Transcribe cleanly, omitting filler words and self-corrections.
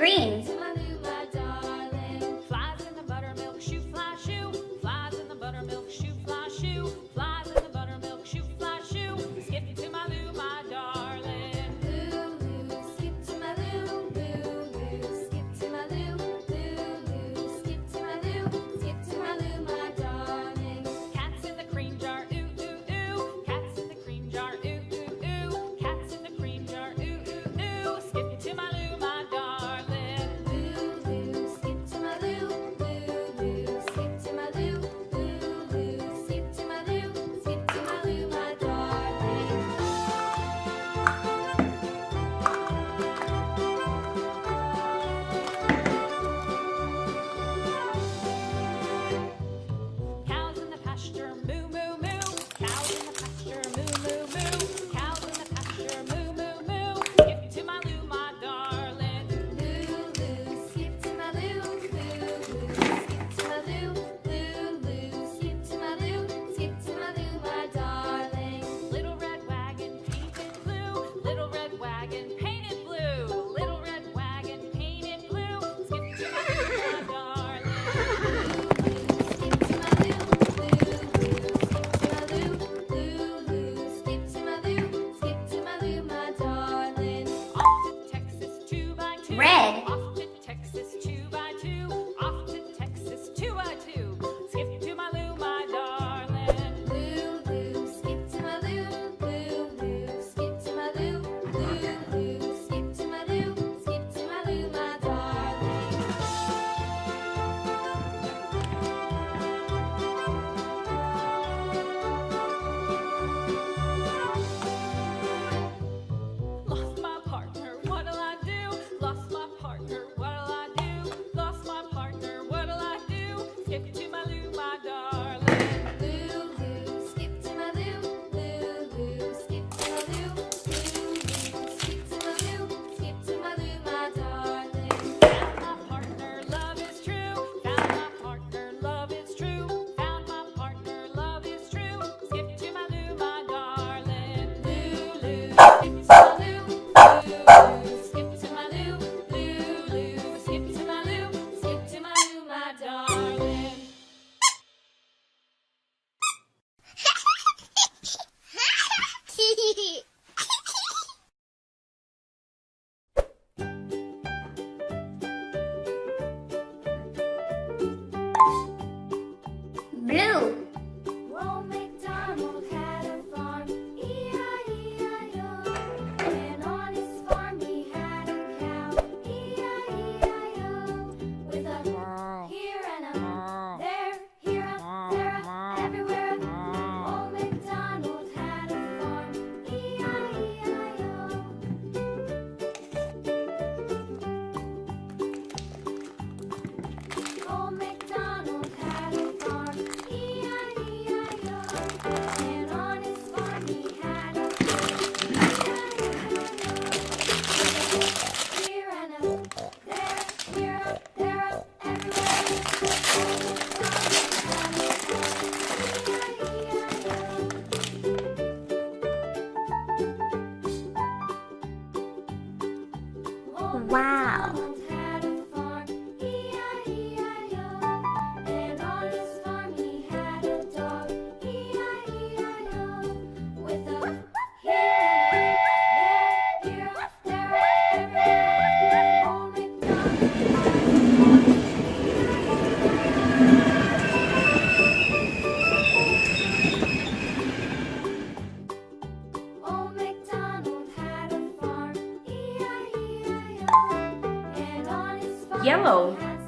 green. Flies in the buttermilk shoe, fly shoe. Flies in the buttermilk shoe, fly shoe. Flies in the buttermilk shoe, fly shoe. Skip to my Lou, my darling. Lou, skip to my Lou, Lou, skip to my Lou, Lou, skip to my Lou, skip to my Lou, my darling. Cats in the cream jar, ooh, ooh, ooh. Cats in the cream jar, ooh, ooh, ooh. Cats in the cream jar, ooh, ooh, ooh. Skip to my Lou, my darling. Lou, skip to my Lou, Lou, skip to my Lou, Lou, skip to my Lou, skip to my Lou, my darling. Cows in the pasture, moo, moo, moo. Cows in the pasture, moo, moo, moo. Cows in the pasture, moo, moo, moo. Skip to my Lou, my darling. Lou, skip to my Lou, skip to my Lou, skip to my Lou, skip to my Lou, my darling. Little red wagon painted blue. Little red wagon painted blue. Little red wagon painted blue. Skip to my Lou, my darling. Skip to my Lou, skip to my Lou, skip to my Lou, my darling. Off to Texas 2x2. Red. Off to Texas 2x2. Off to Texas 2x2. Skip to my Lou, my darling. Lou, skip to my Lou, skip to my Lou, skip to my Lou, skip to my Lou, my darling. Lost my partner, what'll I do? Lost my partner, what'll I do? Lost my partner, what'll I do? Skip to my Lou, my darling. Lou, skip to my Lou, skip to my Lou, skip to my Lou, skip to my Lou, my darling. Found my partner, love is true. Found my partner, love is true. Found my partner, love is true. Skip to my Lou, my darling. Skip to my Lou, skip to my Lou, skip to my Lou, my darling. Blue. Old MacDonald had a farm, E-I-E-I-O. And on his farm he had a cow, E-I-E-I-O. With a here and a there, here a, there a, everywhere a. Old MacDonald had a farm, E-I-E-I-O. Old MacDonald had a farm, E-I-E-I-O. And on his farm he had a cow, E-I-E-I-O. Here and a, there, here a, there a, everywhere. Old MacDonald had a farm, E-I-E-I-O. Old Wow. MacDonald had a farm, E-I-E-I-O. And on his farm he had a dog, E-I-E-I-O. With a here and a there, here, there, everywhere. Old MacDonald had Old MacDonald had a farm, E-I-E-I-O. And on his farm Yellow. he had